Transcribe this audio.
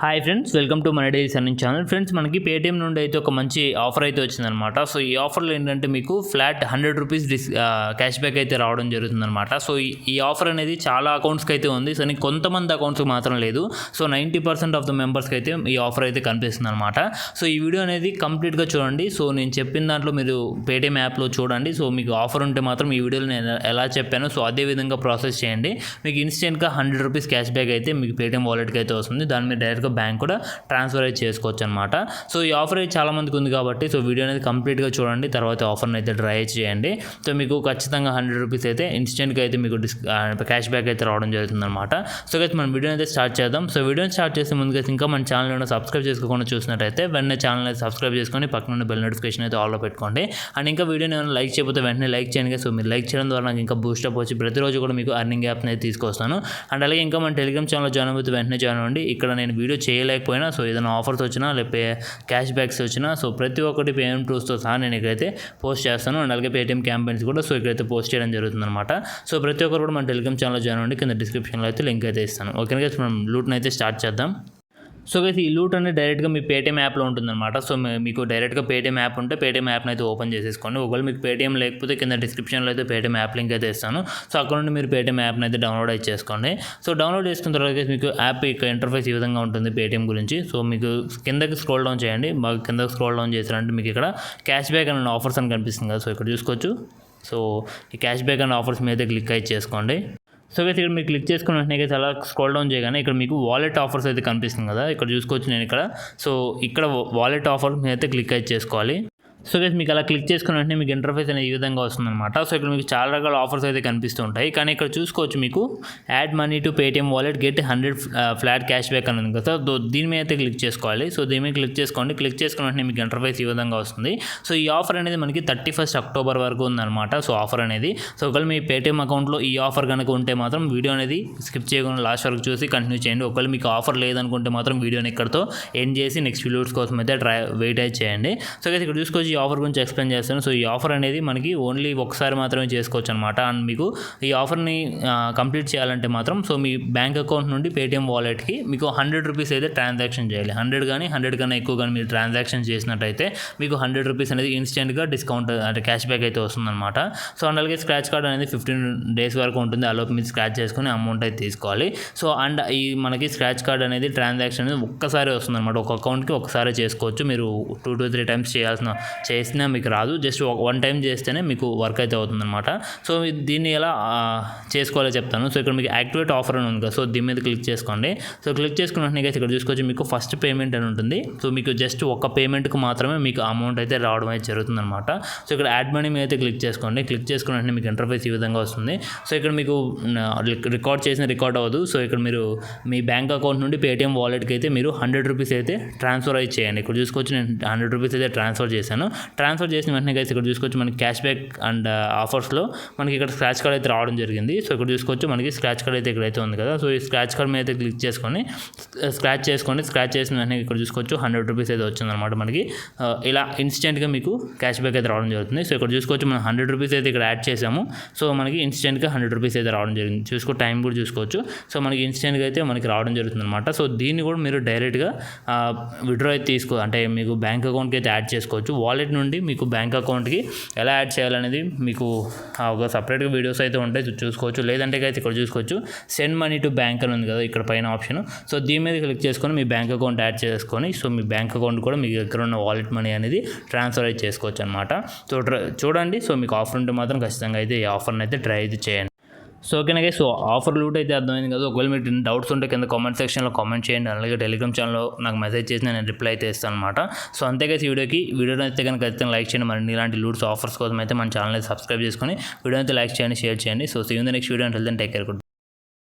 Hi friends, welcome to మన daily సర్నింగ్ channel. Friends, మనకి Paytm నుండి అయితే ఒక మంచి ఆఫర్ అయితే వచ్చిందనమాట. సో ఈ ఆఫర్లో ఏంటంటే మీకు ఫ్లాట్ 100 రూపీస్ క్యాష్ బ్యాక్ అయితే రావడం జరుగుతుందన్నమాట. సో ఈ ఆఫర్ అనేది చాలా అకౌంట్స్కి అయితే ఉంది. సో కొంతమంది అకౌంట్స్కి మాత్రం లేదు. సో 90% ఆఫ్ ద మెంబర్స్కి అయితే ఈ ఆఫర్ అయితే కనిపిస్తుంది అనమాట. సో ఈ వీడియో అనేది కంప్లీట్గా చూడండి. సో నేను చెప్పిన దాంట్లో మీరు పేటీఎం యాప్లో చూడండి. సో మీకు ఆఫర్ ఉంటే మాత్రం ఈ వీడియోలో నేను ఎలా చెప్పానో సో అదే విధంగా ప్రాసెస్ చేయండి. మీకు ఇన్స్టెంట్గా 100 రూపీస్ క్యాష్ బ్యాక్ అయితే మీకు పేటీఎం వాలెట్కి అయితే వస్తుంది. దాని మీద డైరెక్ట్గా బ్యాంక్ కూడా ట్రాన్స్ఫర్ అయితే చేసుకోవచ్చు అనమాట. సో ఈ ఆఫర్ అయితే చాలా మందికి ఉంది కాబట్టి సో వీడియో అనేది కంప్లీట్గా చూడండి. తర్వాత ఆఫర్ని అయితే ట్రై చేయండి. సో మీకు ఖచ్చితంగా 100 రూపీస్ అయితే ఇన్స్టెంట్గా అయితే మీకు క్యాష్ బ్యాక్ అయితే రావడం జరుగుతుంది అనమాట. సో అయితే మనం వీడియో అయితే స్టార్ట్ చేద్దాం. సో వీడియోని స్టార్ట్ చేసే ముందుగా ఇంకా మన ఛానల్ సబ్స్క్రైబ్ చేసుకోకుండా చూసినట్టయితే వెంటనే ఛానల్ అయితే సబ్స్క్రైబ్ చేసుకొని పక్కన ఉన్న బెల్ నోటిఫికేషన్ అయితే ఆల్లో పెట్టుకోండి. అండ్ ఇంకా వీడియోని ఏమైనా లైక్ చేయకపోతే వెంటనే లైక్ చేయండి. సో మీరు లైక్ చేయడం ద్వారా నాకు ఇంకా బూస్టప్ వచ్చి ప్రతిరోజు కూడా మీకు అర్నింగ్ యాప్ని అయితే తీసుకొస్తాను. అండ్ అలాగే ఇంకా మన టెలిగ్రామ్ ఛానల్ జాయిన్ అయిపోతే వెంటనే జాయిన్ అవ్వండి. ఇక్కడ నేను వీడియో చేయలేకపోయినా సో ఏదైనా ఆఫర్స్ వచ్చినా లేకపోతే క్యాష్ బ్యాక్స్ వచ్చినా సో ప్రతి ఒక్కటి పేమెంట్ టూల్స్తో సహా నేను ఇక్కడైతే పోస్ట్ చేస్తాను. అండ్ అలాగే పేటీఎం క్యాంపెయిన్స్ కూడా సో ఇక్కడైతే పోస్ట్ చేయడం జరుగుతుంది అనమాట. సో ప్రతి ఒక్కరు కూడా మన టెలిగ్రామ్ ఛానల్ జాయిన్ అవ్వండి. కింద డిస్క్రిప్షన్లో అయితే లింక్ అయితే ఇస్తాను. ఓకేనా, మనం లూట్ని అయితే స్టార్ట్ చేద్దాం. సో గైస్, ఈ లూట్ అనేది డైరెక్ట్గా మీ పేటీఎం యాప్లో ఉంటుందన్నమాట. సో మీకు డైరెక్ట్గా పేటీఎం యాప్ ఉంటే పేటీఎం యాప్ని అయితే ఓపెన్ చేసేసుకోండి. ఒకవేళ మీకు పేటీఎం లేకపోతే కింద డిస్క్రిప్షన్లో అయితే పేటీఎం యాప్ లింక్ అయితే ఇస్తాను. సో అక్కడ నుండి మీరు పేటీఎం యాప్ని అయితే డౌన్లోడ్ అయితే చేసుకోండి. సో డౌన్లోడ్ చేసుకున్న తర్వాత మీకు యాప్ ఇంటర్ఫేస్ ఈ విధంగా ఉంటుంది పేటీఎం గురించి. సో మీకు కిందకి స్క్రోల్ డౌన్ చేయండి. బాగా కిందకి స్క్రోల్ డౌన్ చేశారంటే మీకు ఇక్కడ క్యాష్ బ్యాక్ అండ్ ఆఫర్స్ అని కనిపిస్తుంది కదా. సో ఇక్కడ చూసుకోవచ్చు. సో ఈ క్యాష్ బ్యాక్ అండ్ ఆఫర్స్ మీద క్లిక్ అయితే చేసుకోండి. సో గైస్, ఇక్కడ మీరు క్లిక్ చేసుకున్న వెంటనే అలా స్క్రోల్ డౌన్ చేయగానే ఇక్కడ మీకు వాలెట్ ఆఫర్స్ అయితే కనిపిస్తుంది కదా. ఇక్కడ చూసుకోవచ్చు నేను ఇక్కడ. సో ఇక్కడ వాలెట్ ఆఫర్ మీద అయితే క్లిక్ అయితే చేసుకోవాలి. సో గైస్, మీకు అలా క్లిక్ చేసుకున్న వెంటనే మీకు ఇంటర్ఫేస్ అనేది ఈ విధంగా వస్తుందన్నమాట. సో ఇక్కడ మీకు చాలా రకాల ఆఫర్స్ అయితే కనిపిస్తూ ఉంటాయి. కానీ ఇక్కడ చూసుకోవచ్చు మీకు add money to Paytm wallet get 100 flat cash back అని ఉంది కదా. దీని మీద అయితే క్లిక్ చేసుకోవాలి. సో దీని మీద క్లిక్ చేసుకోండి. క్లిక్ చేసుకున్న వెంటనే మీకు ఇంటర్ఫేస్ ఈ విధంగా వస్తుంది. సో ఈ ఆఫర్ అనేది మనకి 31 అక్టోబర్ వరకు ఉందన్నమాట. సో ఆఫర్ అనేది సో ఒకవేళ మీ పేటీఎం అకౌంట్లో ఈ ఆఫర్ కనుక ఉంటే మాత్రం వీడియో అనేది స్కిప్ చేయకుండా లాస్ట్ వరకు చూసి కంటిన్యూ చేయండి. ఒకవేళ మీకు ఆఫర్ లేదనుకుంటే మాత్రం వీడియోని ఇక్కడతో ఎండ్ చేసి నెక్స్ట్ వీడియోస్ కోసం అయితే వెయిట్ అయితే చేయండి. సో అయితే ఇక్కడ చూసుకోవచ్చు ఈ ఆఫర్ గురించి ఎక్స్ప్లెయిన్ చేస్తాను. సో ఈ ఆఫర్ అనేది మనకి ఓన్లీ ఒకసారి మాత్రమే చేసుకోవచ్చు అనమాట. అండ్ మీకు ఈ ఆఫర్ని కంప్లీట్ చేయాలంటే మాత్రం సో మీ బ్యాంక్ అకౌంట్ నుండి పేటీఎం వాలెట్కి మీకు 100 రూపీస్ అయితే ట్రాన్సాక్షన్ చేయాలి. 100 కానీ 100 కన్నా ఎక్కువ కానీ మీరు ట్రాన్సాక్షన్ చేసినట్టయితే మీకు 100 రూపీస్ అనేది ఇన్స్టెంట్గా డిస్కౌంట్ అంటే క్యాష్ బ్యాక్ అయితే వస్తుందన్నమాట. సో అండ్ అలాగే స్క్రాచ్ కార్డ్ అనేది 15 days వరకు ఉంటుంది. అలోపు మీరు స్క్రాచ్ చేసుకుని అమౌంట్ అయితే తీసుకోవాలి. సో అండ్ ఈ మనకి స్క్రాచ్ కార్డ్ అనేది ట్రాన్సాక్షన్ అనేది ఒక్కసారి వస్తుందన్నమాట. ఒక అకౌంట్కి ఒకసారి చేసుకోవచ్చు. మీరు 2 to 3 times చేసిన మీకు రాదు. జస్ట్ 1 time చేస్తేనే మీకు వర్క్ అయితే అవుతుందన్నమాట. సో దీన్ని ఎలా చేసుకోవాలో చెప్తాను. సో ఇక్కడ మీకు యాక్టివేట్ ఆఫర్ అని ఉంది కదా. సో దీని మీద క్లిక్ చేసుకోండి. సో క్లిక్ చేసుకున్న వెంటనే ఇక్కడ చూసుకోవచ్చు మీకు ఫస్ట్ పేమెంట్ అని ఉంటుంది. సో మీకు జస్ట్ ఒక పేమెంట్కి మాత్రమే మీకు అమౌంట్ అయితే రావడం అయితే జరుగుతుందన్నమాట. సో ఇక్కడ యాడ్ మనీ మీద అయితే క్లిక్ చేసుకోండి. క్లిక్ చేసుకున్న వెంటనే మీకు ఇంటర్ఫేస్ ఈ విధంగా వస్తుంది. సో ఇక్కడ మీకు రికార్డ్ అవ్వదు. సో ఇక్కడ మీరు మీ బ్యాంక్ అకౌంట్ నుండి పేటీఎం వాలెట్కి అయితే మీరు 100 రూపీస్ అయితే ట్రాన్స్ఫర్ అయితే చేయండి. ఇక్కడ చూసుకోవచ్చు నేను 100 రూపీస్ అయితే ట్రాన్స్ఫర్ చేశాను. ట్రాన్స్ఫర్ చేసిన వెంటనే గైస్ ఇక్కడ చూసుకోవచ్చు మనకి క్యాష్ బ్యాక్ అండ్ ఆఫర్స్లో మనకి ఇక్కడ స్క్రాచ్ కార్డ్ అయితే రావడం జరిగింది. సో ఇక్కడ చూసుకోవచ్చు మనకి స్క్రాచ్ కార్డ్ అయితే ఇక్కడైతే ఉంది కదా. సో ఈ స్క్రాచ్ కార్డ్ మీద అయితే క్లిక్ చేసుకొని స్క్రాచ్ చేసిన వెంటనే ఇక్కడ చూసుకోవచ్చు 100 రూపీస్ అయితే వచ్చిందనమాట. మనకి ఇలా ఇన్స్టెంట్గా మీకు క్యాష్ బ్యాక్ అయితే రావడం జరుగుతుంది. సో ఇక్కడ చూసుకోవచ్చు మనం 100 రూపీస్ అయితే ఇక్కడ యాడ్ చేసాము. సో మనకి ఇన్స్టెంట్గా 100 రూపీస్ అయితే రావడం జరిగింది. టైం కూడా చూసుకోవచ్చు. సో మనకి ఇన్స్టెంట్గా అయితే మనకి రావడం జరుగుతుంది అనమాట. సో దీన్ని కూడా మీరు డైరెక్ట్గా విత్డ్రా అయితే అంటే మీకు బ్యాంక్ అకౌంట్కి అయితే యాడ్ చేసుకోవచ్చు. వాలెట్ నుండి మీకు బ్యాంక్ అకౌంట్కి ఎలా యాడ్ చేయాలనేది మీకు ఒక సపరేట్గా వీడియోస్ అయితే ఉంటాయి, చూసుకోవచ్చు. లేదంటే అయితే ఇక్కడ చూసుకోవచ్చు సెండ్ మనీ టు బ్యాంక్ అని ఉంది కదా ఇక్కడ పైన ఆప్షన్. సో దీని మీద క్లిక్ చేసుకొని మీ బ్యాంక్ అకౌంట్ యాడ్ చేసుకొని సో మీ బ్యాంక్ అకౌంట్ కూడా మీ దగ్గర ఉన్న వాలెట్ మనీ అనేది ట్రాన్స్ఫర్ అయితే చేసుకోవచ్చు అనమాట. సో చూడండి. సో మీకు ఆఫర్ ఉంటే మాత్రం ఖచ్చితంగా అయితే ఈ ఆఫర్ని అయితే ట్రై అయితే చేయండి. సో ఓకేనా గైస్, సో ఆఫర్ లూట్ అయితే అర్థమైంది కదా. ఒకవేళ మీరు డౌట్స్ ఉంటే కింద కామెంట్ సెక్షన్లో కామెంట్ చేయండి. అలాగే టెలిగ్రామ్ ఛానల్లో నాకు మెసేజ్ చేసి నేను రిప్లై అయితే ఇస్తాను అనమాట. సో అంతే గైస్, వీడియో అయితే కనుక ఖచ్చితంగా లైక్ చేయండి. మరి ఇలాంటి లూట్స్ ఆఫర్స్ కోసం అయితే మన ఛానల్ అయితే సబ్స్క్రైబ్ చేసుకొని వీడియో అయితే లైక్ చేయండి, షేర్ చేయండి. So see you in the next video. Until then take care.